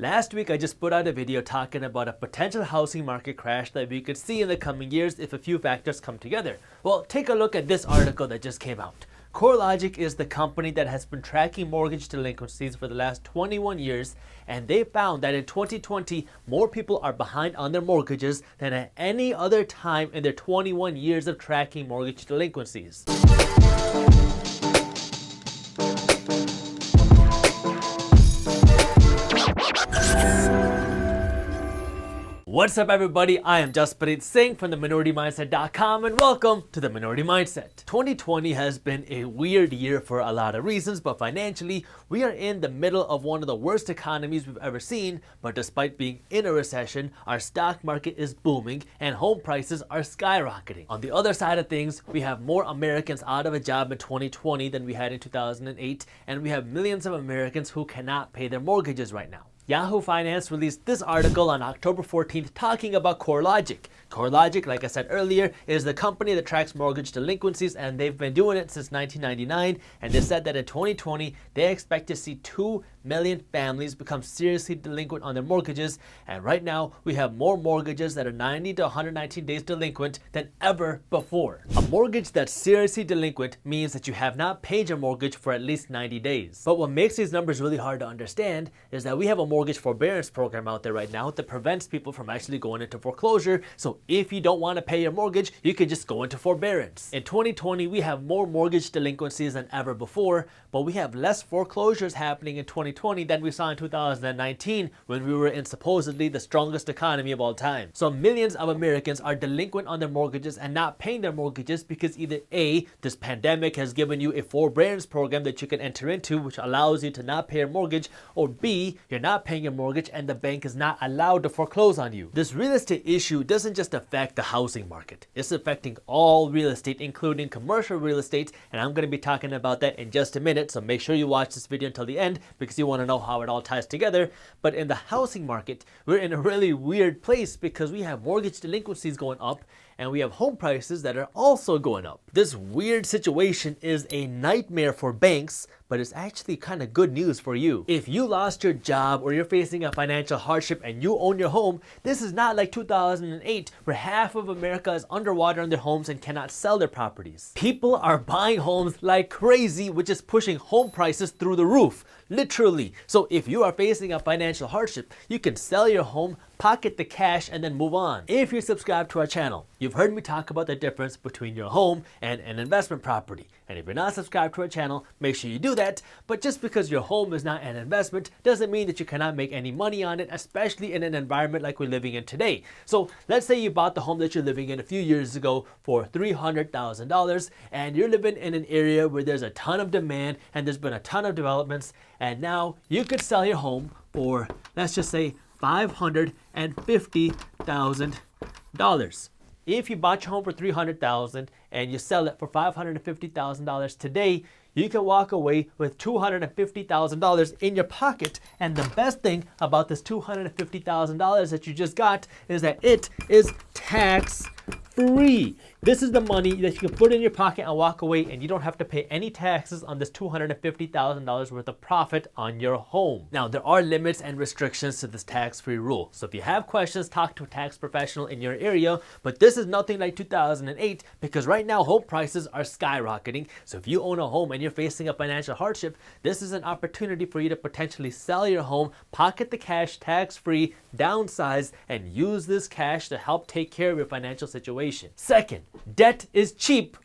Last week, I just put out a video talking about a potential housing market crash that we could see in the coming years if a few factors come together. Well, take a look at this article that just came out. CoreLogic is the company that has been tracking mortgage delinquencies for the last 21 years, and they found that in 2020, more people are behind on their mortgages than at any other time in their 21 years of tracking mortgage delinquencies. What's up, everybody? I am Jaspreet Singh from theMinorityMindset.com and welcome to The Minority Mindset. 2020 has been a weird year for a lot of reasons, but financially, we are in the middle of one of the worst economies we've ever seen. But despite being in a recession, our stock market is booming and home prices are skyrocketing. On the other side of things, we have more Americans out of a job in 2020 than we had in 2008, and we have millions of Americans who cannot pay their mortgages right now. Yahoo Finance released this article on October 14th talking about CoreLogic. CoreLogic, like I said earlier, is the company that tracks mortgage delinquencies, and they've been doing it since 1999, and they said that in 2020, they expect to see 2 million families become seriously delinquent on their mortgages, and right now, we have more mortgages that are 90 to 119 days delinquent than ever before. A mortgage that's seriously delinquent means that you have not paid your mortgage for at least 90 days. But what makes these numbers really hard to understand is that we have a mortgage forbearance program out there right now that prevents people from actually going into foreclosure. So if you don't want to pay your mortgage, you can just go into forbearance. In 2020, we have more mortgage delinquencies than ever before, but we have less foreclosures happening in 2020 than we saw in 2019 when we were in supposedly the strongest economy of all time. So millions of Americans are delinquent on their mortgages and not paying their mortgages because either A, this pandemic has given you a forbearance program that you can enter into which allows you to not pay your mortgage, or B, you're not paying your mortgage and the bank is not allowed to foreclose on you. This real estate issue doesn't just affect the housing market. It's affecting all real estate, including commercial real estate, and I'm going to be talking about that in just a minute, so make sure you watch this video until the end because you want to know how it all ties together. But in the housing market, we're in a really weird place because we have mortgage delinquencies going up and we have home prices that are also going up. This weird situation is a nightmare for banks, but it's actually kind of good news for you. If you lost your job or you're facing a financial hardship and you own your home, this is not like 2008 where half of America is underwater in their homes and cannot sell their properties. People are buying homes like crazy, which is pushing home prices through the roof, literally. So if you are facing a financial hardship, you can sell your home, pocket the cash, and then move on. If you subscribe to our channel, you've heard me talk about the difference between your home and an investment property. And if you're not subscribed to our channel, make sure you do that. But just because your home is not an investment doesn't mean that you cannot make any money on it, especially in an environment like we're living in today. So let's say you bought the home that you're living in a few years ago for $300,000, and you're living in an area where there's a ton of demand and there's been a ton of developments, and now you could sell your home for, let's just say, $550,000. If you bought your home for $300,000 and you sell it for $550,000 today, you can walk away with $250,000 in your pocket. And the best thing about this $250,000 that you just got is that it is tax free. This is the money that you can put in your pocket and walk away, and you don't have to pay any taxes on this $250,000 worth of profit on your home. Now, there are limits and restrictions to this tax-free rule. So if you have questions, talk to a tax professional in your area. But this is nothing like 2008 because right now home prices are skyrocketing. So if you own a home and you're facing a financial hardship, this is an opportunity for you to potentially sell your home, pocket the cash tax-free, downsize, and use this cash to help take care of your financial situation. Second, debt is cheaper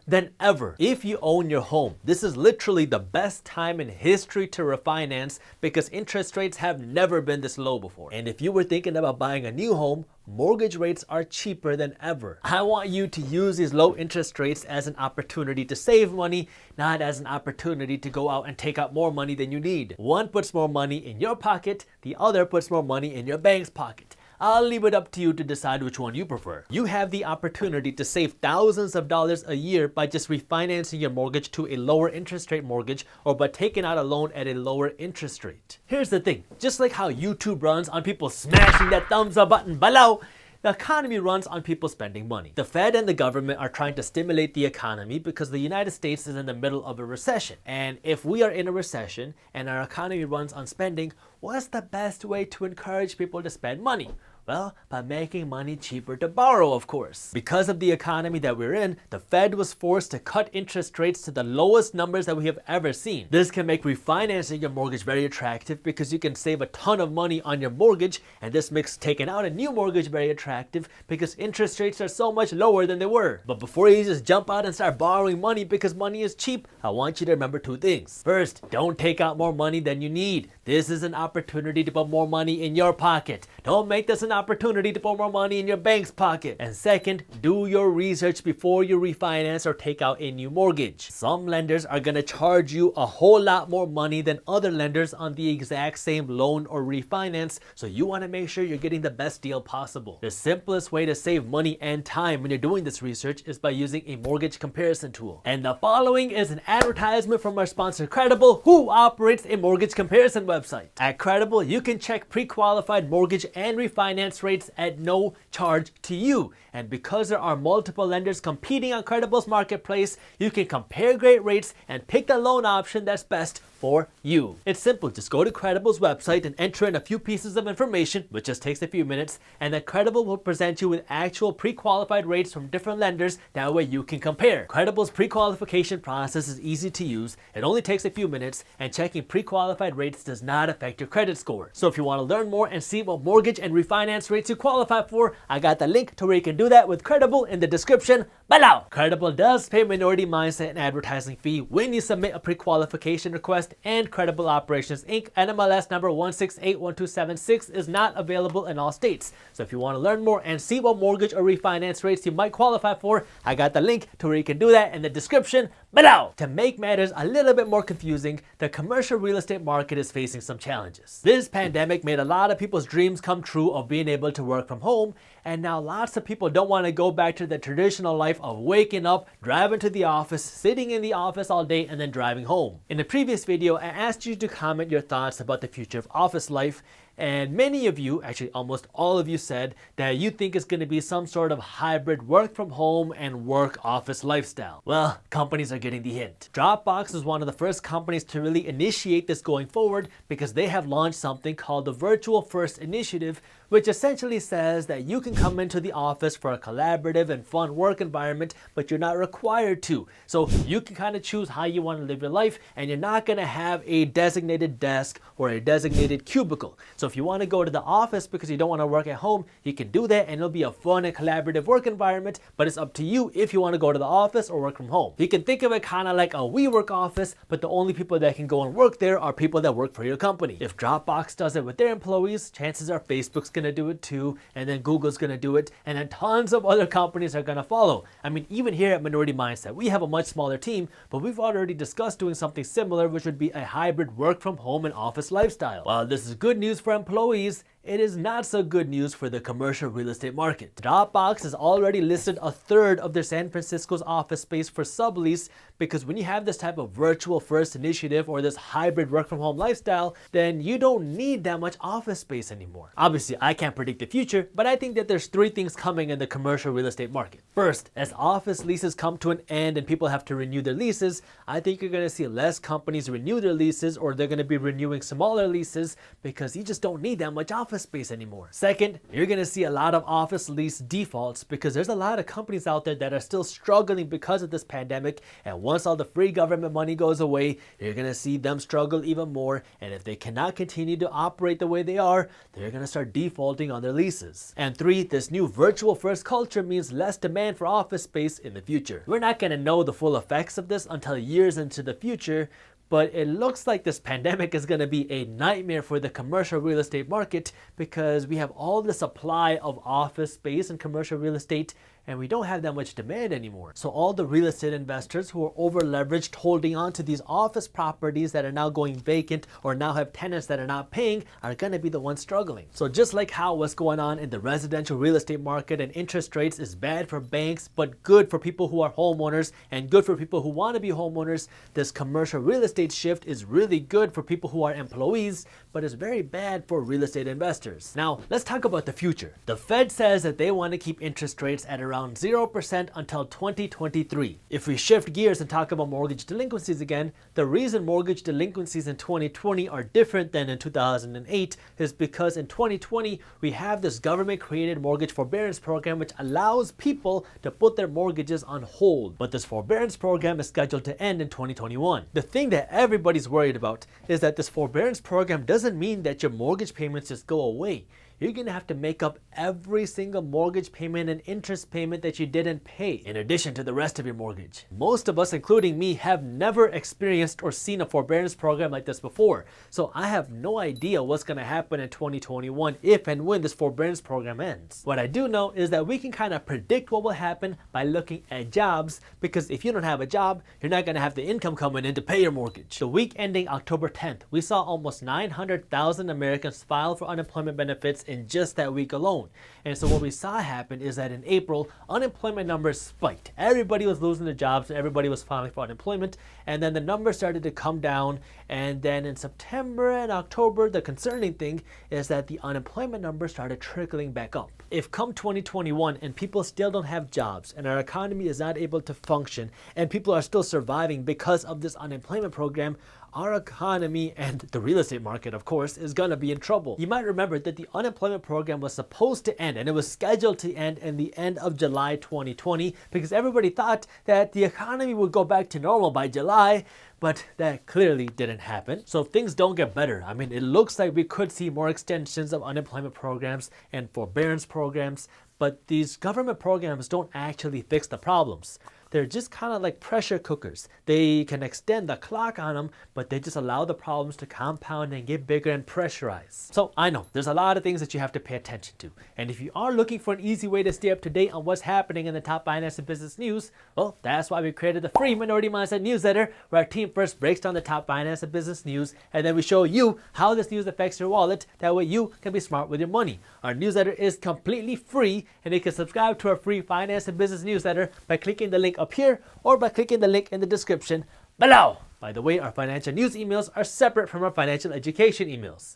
than ever. If you own your home, this is literally the best time in history to refinance because interest rates have never been this low before. And if you were thinking about buying a new home, mortgage rates are cheaper than ever. I want you to use these low interest rates as an opportunity to save money, not as an opportunity to go out and take out more money than you need. One puts more money in your pocket, the other puts more money in your bank's pocket. I'll leave it up to you to decide which one you prefer. You have the opportunity to save thousands of dollars a year by just refinancing your mortgage to a lower interest rate mortgage or by taking out a loan at a lower interest rate. Here's the thing, just like how YouTube runs on people smashing that thumbs up button below, the economy runs on people spending money. The Fed and the government are trying to stimulate the economy because the United States is in the middle of a recession. And if we are in a recession and our economy runs on spending, what's the best way to encourage people to spend money? Well, by making money cheaper to borrow, of course. Because of the economy that we're in, the Fed was forced to cut interest rates to the lowest numbers that we have ever seen. This can make refinancing your mortgage very attractive because you can save a ton of money on your mortgage, and this makes taking out a new mortgage very attractive because interest rates are so much lower than they were. But before you just jump out and start borrowing money because money is cheap, I want you to remember two things. First, don't take out more money than you need. This is an opportunity to put more money in your pocket. Don't make this an opportunity to put more money in your bank's pocket. And second, do your research before you refinance or take out a new mortgage. Some lenders are going to charge you a whole lot more money than other lenders on the exact same loan or refinance, so you want to make sure you're getting the best deal possible. The simplest way to save money and time when you're doing this research is by using a mortgage comparison tool. And the following is an advertisement from our sponsor Credible, who operates a mortgage comparison website. At Credible, you can check pre-qualified mortgage and refinance rates at no charge to you. And because there are multiple lenders competing on Credible's marketplace, you can compare great rates and pick the loan option that's best for you. It's simple. Just go to Credible's website and enter in a few pieces of information, which just takes a few minutes, and then Credible will present you with actual pre-qualified rates from different lenders. That way you can compare. Credible's pre-qualification process is easy to use. It only takes a few minutes, and checking pre-qualified rates does not affect your credit score. So if you want to learn more and see what mortgage and refinance rates you qualify for, I got the link to where you can do that with Credible in the description below. Credible does pay Minority Mindset an advertising fee when you submit a pre-qualification request, and Credible Operations Inc. NMLS number 1681276 is not available in all states. So if you want to learn more and see what mortgage or refinance rates you might qualify for, I got the link to where you can do that in the description below. To make matters a little bit more confusing, the commercial real estate market is facing some challenges. This pandemic made a lot of people's dreams come true of being able to work from home, and now lots of people don't want to go back to the traditional life of waking up, driving to the office, sitting in the office all day, and then driving home. In the previous video, I asked you to comment your thoughts about the future of office life, and many of you, actually almost all of you, said that you think it's going to be some sort of hybrid work from home and work office lifestyle. Well, companies are getting the hint. Dropbox is one of the first companies to really initiate this going forward because they have launched something called the Virtual First Initiative, which essentially says that you can come into the office for a collaborative and fun work environment, but you're not required to. So you can kind of choose how you want to live your life, and you're not going to have a designated desk or a designated cubicle. So if you want to go to the office because you don't want to work at home, you can do that, and it'll be a fun and collaborative work environment, but it's up to you if you want to go to the office or work from home. You can think of it kind of like a WeWork office, but the only people that can go and work there are people that work for your company. If Dropbox does it with their employees, chances are Facebook's going to do it too, and then Google's going to do it, and then tons of other companies are going to follow. I mean, even here at Minority Mindset, we have a much smaller team, but we've already discussed doing something similar, which would be a hybrid work from home and office lifestyle. While this is good news for employees, it is not so good news for the commercial real estate market. Dropbox has already listed a third of their San Francisco's office space for sublease, because when you have this type of virtual first initiative or this hybrid work from home lifestyle, then you don't need that much office space anymore. Obviously, I can't predict the future, but I think that there's three things coming in the commercial real estate market. First, as office leases come to an end and people have to renew their leases, I think you're going to see less companies renew their leases, or they're going to be renewing smaller leases because you just don't need that much office space anymore. Second, you're going to see a lot of office lease defaults because there's a lot of companies out there that are still struggling because of this pandemic, and once all the free government money goes away, you're going to see them struggle even more, and if they cannot continue to operate the way they are, they're going to start defaulting on their leases. And three, this new virtual first culture means less demand for office space in the future. We're not going to know the full effects of this until years into the future, but it looks like this pandemic is going to be a nightmare for the commercial real estate market because we have all the supply of office space and commercial real estate, and we don't have that much demand anymore. So all the real estate investors who are over leveraged holding on to these office properties that are now going vacant or now have tenants that are not paying are going to be the ones struggling. So just like how what's going on in the residential real estate market and interest rates is bad for banks but good for people who are homeowners and good for people who want to be homeowners, this commercial real estate shift is really good for people who are employees but is very bad for real estate investors. Now let's talk about the future. The Fed says that they want to keep interest rates at around 0% until 2023. If we shift gears and talk about mortgage delinquencies again, the reason mortgage delinquencies in 2020 are different than in 2008 is because in 2020 we have this government created mortgage forbearance program which allows people to put their mortgages on hold. But this forbearance program is scheduled to end in 2021. The thing that everybody's worried about is that this forbearance program doesn't mean that your mortgage payments just go away. You're going to have to make up every single mortgage payment and interest payment that you didn't pay in addition to the rest of your mortgage. Most of us, including me, have never experienced or seen a forbearance program like this before. So I have no idea what's going to happen in 2021 if and when this forbearance program ends. What I do know is that we can kind of predict what will happen by looking at jobs, because if you don't have a job, you're not going to have the income coming in to pay your mortgage. The week ending October 10th, we saw almost 900,000 Americans file for unemployment benefits in just that week alone. And so what we saw happen is that in April, unemployment numbers spiked. Everybody was losing their jobs and everybody was filing for unemployment, and then the numbers started to come down. And then in September and October, the concerning thing is that the unemployment numbers started trickling back up. If come 2021 and people still don't have jobs and our economy is not able to function and people are still surviving because of this unemployment program, our economy and the real estate market, of course, is going to be in trouble. You might remember that the unemployment program was supposed to end, and it was scheduled to end in the end of July 2020 because everybody thought that the economy would go back to normal by July, but that clearly didn't happen. So if things don't get better, I mean, it looks like we could see more extensions of unemployment programs and forbearance programs, but these government programs don't actually fix the problems. They're just kind of like pressure cookers. They can extend the clock on them, but they just allow the problems to compound and get bigger and pressurize. So I know there's a lot of things that you have to pay attention to. And if you are looking for an easy way to stay up to date on what's happening in the top finance and business news, well, that's why we created the free Minority Mindset newsletter, where our team first breaks down the top finance and business news, and then we show you how this news affects your wallet. That way you can be smart with your money. Our newsletter is completely free, and you can subscribe to our free finance and business newsletter by clicking the link up here or by clicking the link in the description below. By the way, our financial news emails are separate from our financial education emails.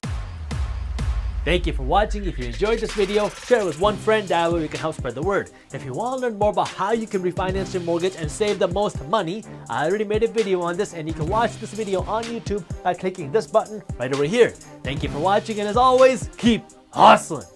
Thank you for watching. If you enjoyed this video, share it with one friend. That way we can help spread the word. If you want to learn more about how you can refinance your mortgage and save the most money, I already made a video on this, and you can watch this video on YouTube by clicking this button right over here. Thank you for watching, and as always, keep hustling.